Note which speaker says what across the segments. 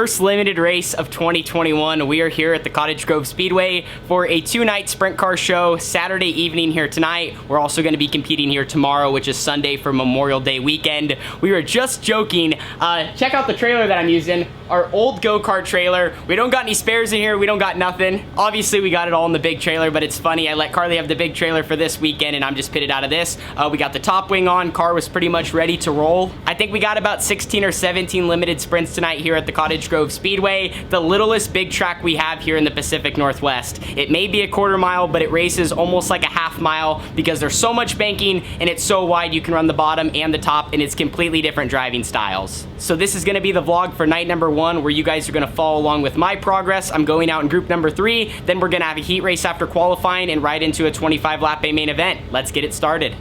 Speaker 1: first limited race of 2021. We are here at the Cottage Grove Speedway for a two-night sprint car show. Saturday evening here tonight. We're also going to be competing here tomorrow, which is Sunday for Memorial Day weekend. We were just joking. Check out the trailer that I'm using. Our old go-kart trailer. We don't got any spares in here. We don't got nothing. Obviously, we got it all in the big trailer, but it's funny. I let Carly have the big trailer for this weekend, and I'm just pitted out of this. We got the top wing on. Car was pretty much ready to roll. I think we got about 16 or 17 limited sprints tonight here at the Cottage Grove Speedway, the littlest big track we have here in the Pacific Northwest. It may be a quarter mile, but it races almost like a half mile because there's so much banking and it's so wide you can run the bottom and the top, and it's completely different driving styles. So this is going to be the vlog for night number 1, where you guys are going to follow along with my progress. I'm going out in group number 3, then we're going to have a heat race after qualifying and right into a 25 lap A main event. Let's get it started.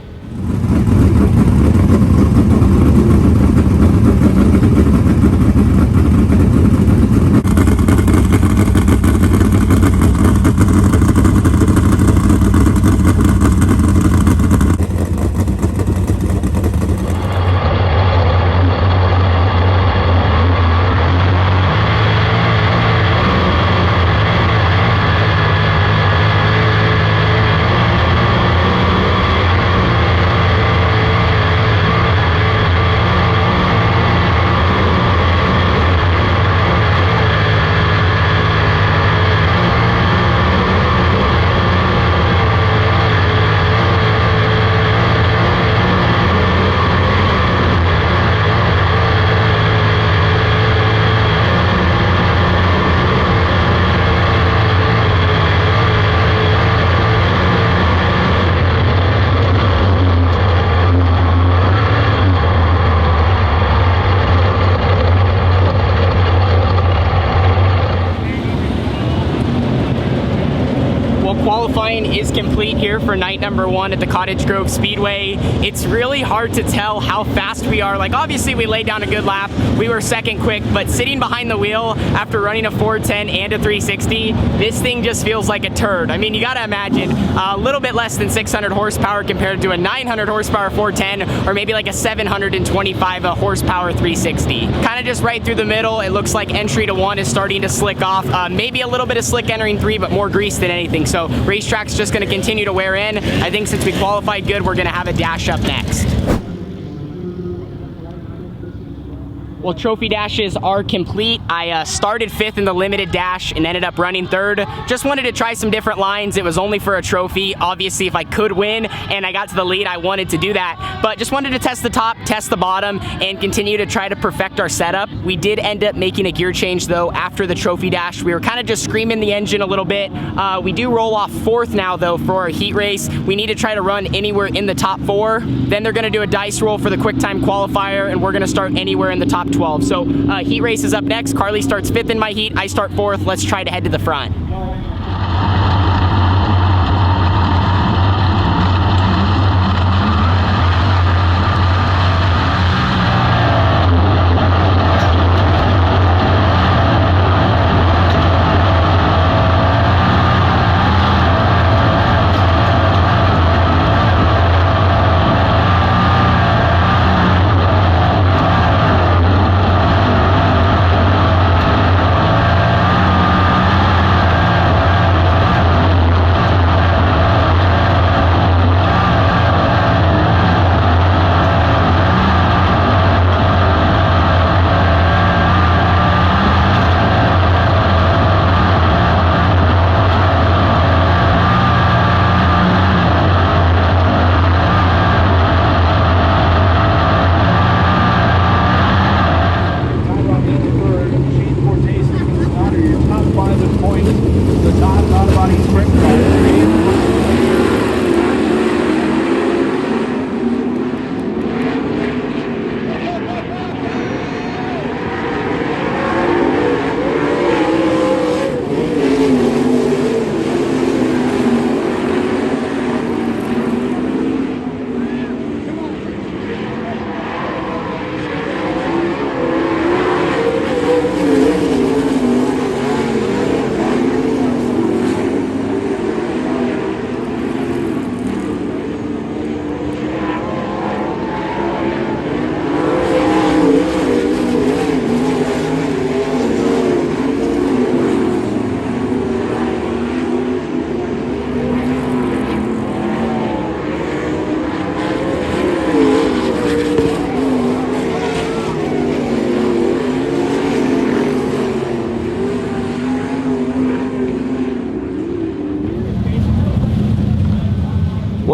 Speaker 1: Qualifying is complete here for night number 1 at the Cottage Grove Speedway. It's really hard to tell how fast we are. Like, obviously we laid down a good lap. We were second quick, but sitting behind the wheel after running a 410 and a 360, this thing just feels like a turd. I mean, you gotta imagine a little bit less than 600 horsepower compared to a 900 horsepower 410, or maybe like a 725 horsepower 360. Kind of just right through the middle. It looks like entry to 1 is starting to slick off. Maybe a little bit of slick entering 3, but more grease than anything. So racetrack's just going to continue to wear in. I think since we qualified good, we're going to have a dash up next. Well, trophy dashes are complete. I started 5th in the limited dash and ended up running 3rd. Just wanted to try some different lines. It was only for a trophy. Obviously, if I could win and I got to the lead, I wanted to do that. But just wanted to test the top, test the bottom, and continue to try to perfect our setup. We did end up making a gear change, though, after the trophy dash. We were kind of just screaming the engine a little bit. We do roll off 4th now, though, for our heat race. We need to try to run anywhere in the top 4. Then they're going to do a dice roll for the quick time qualifier, and we're going to start anywhere in the top 12. So heat race is up next. Carly starts 5th in my heat. I start 4th. Let's try to head to the front.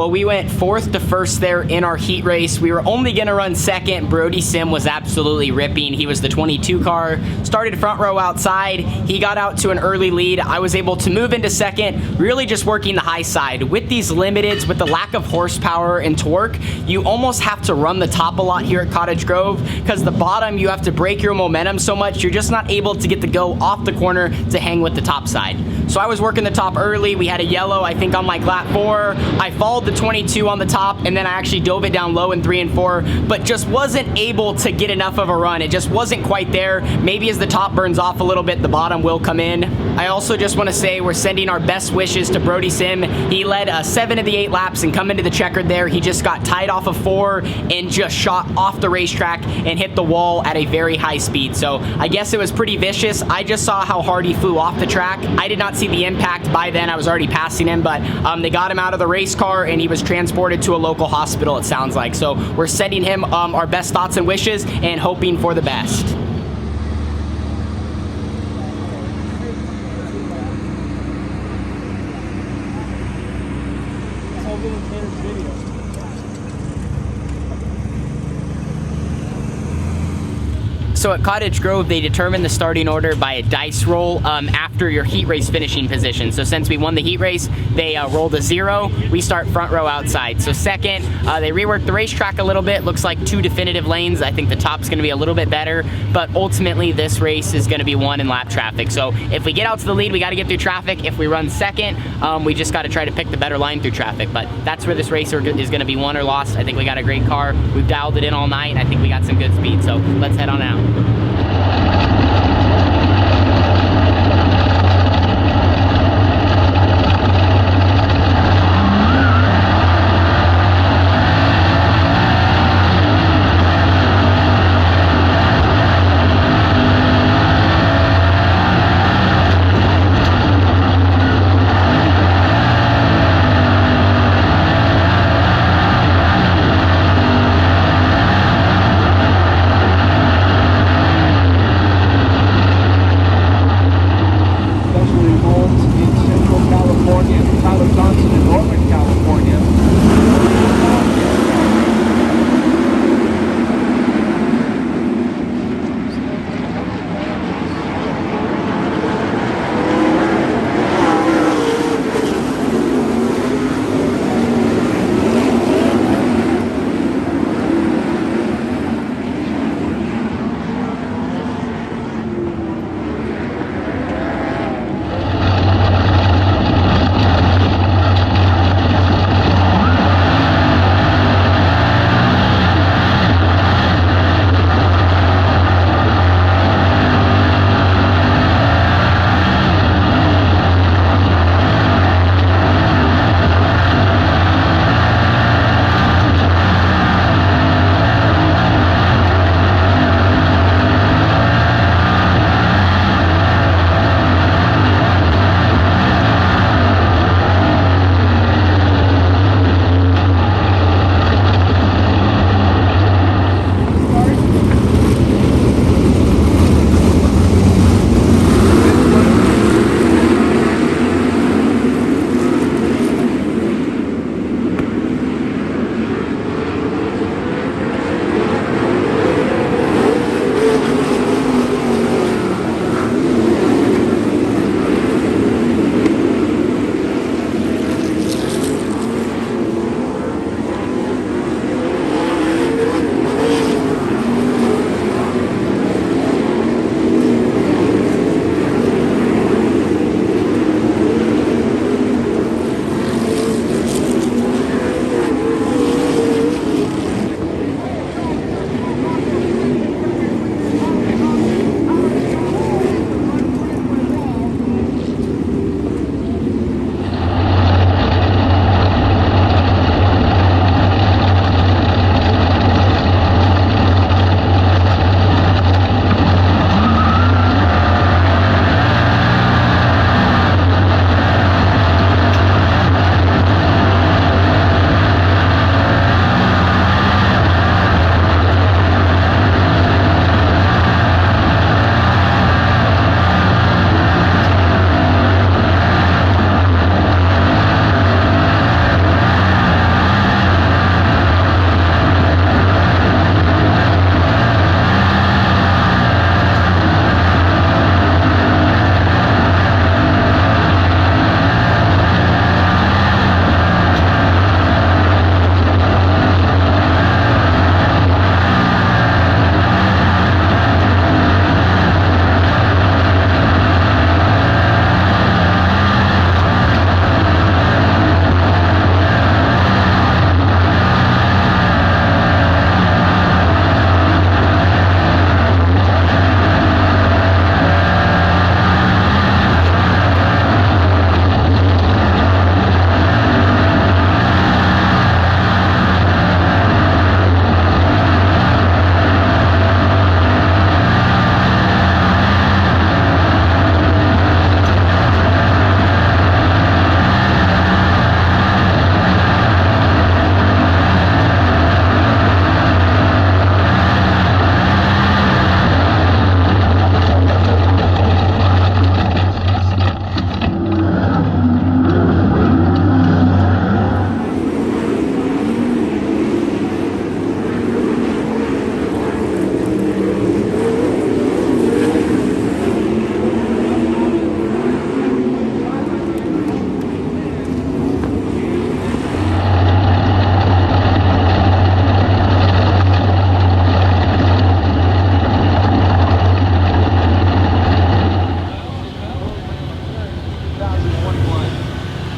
Speaker 1: Well, we went 4th to 1st there in our heat race. We were only going to run 2nd. Brody Sim was absolutely ripping. He was the 22 car, started front row outside. He got out to an early lead. I was able to move into 2nd, really just working the high side. With these limiteds, with the lack of horsepower and torque, you almost have to run the top a lot here at Cottage Grove, because the bottom, you have to break your momentum so much, you're just not able to get the go off the corner to hang with the top side. So I was working the top early. We had a yellow, I think, on like lap 4. I followed the 22 on the top, and then I actually dove it down low in 3 and 4, but just wasn't able to get enough of a run. It just wasn't quite there. Maybe as the top burns off a little bit, the bottom will come in. I also just want to say we're sending our best wishes to Brody Sim. He led 7 of the 8 laps and come into the checkered there. He just got tied off of 4 and just shot off the racetrack and hit the wall at a very high speed. So I guess it was pretty vicious. I just saw how hard he flew off the track. I did not see the impact. By then I was already passing him, but they got him out of the race car and he was transported to a local hospital, it sounds like. So we're sending him our best thoughts and wishes and hoping for the best. So at Cottage Grove, they determine the starting order by a dice roll after your heat race finishing position. So since we won the heat race, they rolled a 0. We start front row outside. So 2nd, they reworked the racetrack a little bit. Looks like 2 definitive lanes. I think the top's going to be a little bit better, but ultimately this race is going to be won in lap traffic. So if we get out to the lead, we got to get through traffic. If we run 2nd, we just got to try to pick the better line through traffic. But that's where this race is going to be won or lost. I think we got a great car. We've dialed it in all night. I think we got some good speed. So let's head on out.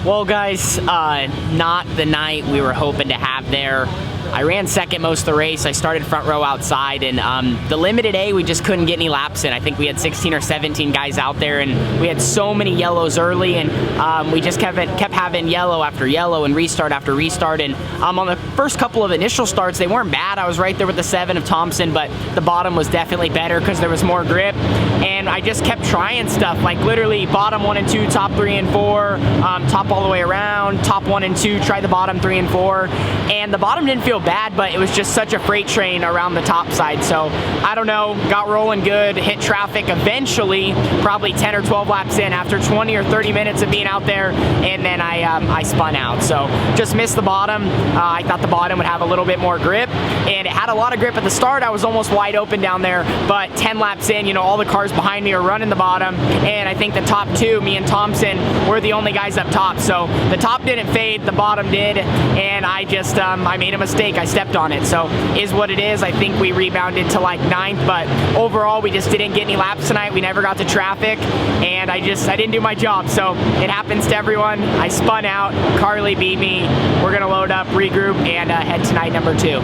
Speaker 1: Well, guys, not the night we were hoping to have there. I ran second most of the race. I started front row outside, and the limited A, we just couldn't get any laps in. I think we had 16 or 17 guys out there, and we had so many yellows early, and we just kept having yellow after yellow and restart after restart. And on the first couple of initial starts, they weren't bad. I was right there with the 7 of Thompson, but the bottom was definitely better because there was more grip. And I just kept trying stuff, like literally bottom 1 and 2, top 3 and 4, top all the way around, top 1 and 2, try the bottom 3 and 4. And the bottom didn't feel bad, but it was just such a freight train around the top side. So I don't know, got rolling good, hit traffic eventually, probably 10 or 12 laps in after 20 or 30 minutes of being out there, and then I spun out. So just missed the bottom. I thought the bottom would have a little bit more grip, and it had a lot of grip at the start. I was almost wide open down there, but 10 laps in, you know, all the cars behind me are running the bottom, and I think the top 2, me and Thompson, were the only guys up top. So the top didn't fade, the bottom did, and I just I made a mistake. I stepped on it, so is what it is. I think we rebounded to like 9th, but overall we just didn't get any laps tonight. We never got to traffic, and I didn't do my job. So it happens to everyone. I spun out. Carly beat me. We're gonna load up, regroup, and head to night number 2.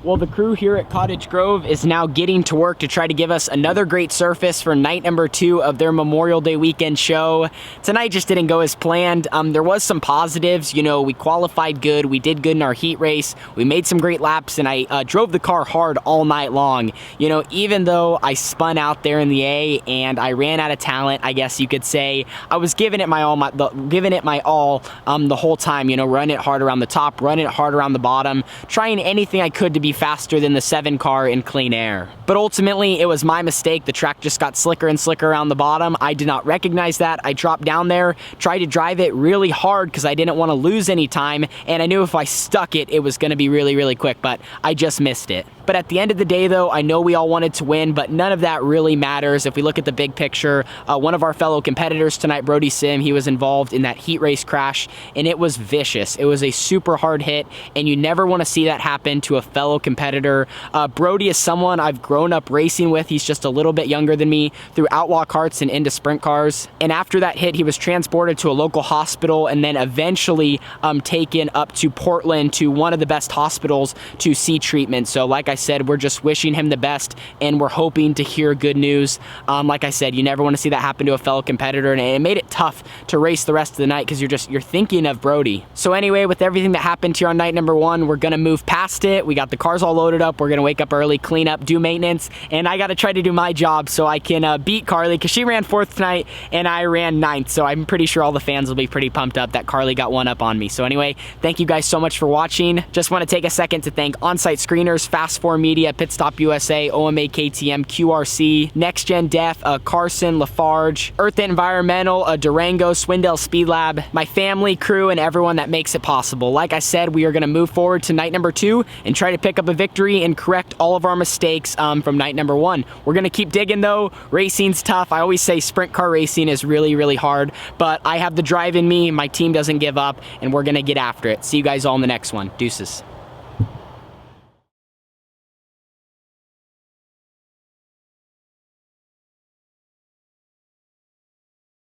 Speaker 1: Well, the crew here at Cottage Grove is now getting to work to try to give us another great surface for night number 2 of their Memorial Day weekend show. Tonight just didn't go as planned. There was some positives. You know, we qualified good. We did good in our heat race. We made some great laps, and I drove the car hard all night long. You know, even though I spun out there in the A and I ran out of talent, I guess you could say, I was giving it my all, the whole time. You know, running it hard around the top, running it hard around the bottom, trying anything I could to be faster than the 7 car in clean air. But ultimately, it was my mistake. The track just got slicker and slicker around the bottom. I did not recognize that. I dropped down there, tried to drive it really hard because I didn't want to lose any time, and I knew if I stuck it, it was going to be really, really quick, but I just missed it. But at the end of the day, though, I know we all wanted to win, but none of that really matters. If we look at the big picture, one of our fellow competitors tonight, Brody Sim, he was involved in that heat race crash, and it was vicious. It was a super hard hit, and you never want to see that happen to a fellow competitor. Brody is someone I've grown up racing with. He's just a little bit younger than me, through outlaw karts and into sprint cars. And after that hit, he was transported to a local hospital and then eventually taken up to Portland to one of the best hospitals to see treatment. So like I said, we're just wishing him the best, and we're hoping to hear good news. Like I said, you never want to see that happen to a fellow competitor, and it made it tough to race the rest of the night because you're thinking of Brody. So anyway, with everything that happened here on night number 1, we're gonna move past it. We got the cars all loaded up. We're gonna wake up early, clean up, do maintenance, and I gotta try to do my job so I can beat Carly, because she ran 4th tonight and I ran 9th. So I'm pretty sure all the fans will be pretty pumped up that Carly got one up on me. So anyway, thank you guys so much for watching. Just want to take a second to thank On-Site Screeners, Fast 4 Media, Pit Stop USA, OMA KTM, QRC, Next Gen Def, Carson, Lafarge, Earth Environmental, Durango, Swindell Speed Lab, my family, crew, and everyone that makes it possible. Like I said, we are going to move forward to night number 2 and try to pick up a victory and correct all of our mistakes from night number 1. We're going to keep digging though. Racing's tough. I always say sprint car racing is really, really hard, but I have the drive in me. My team doesn't give up, and we're going to get after it. See you guys all in the next one. Deuces.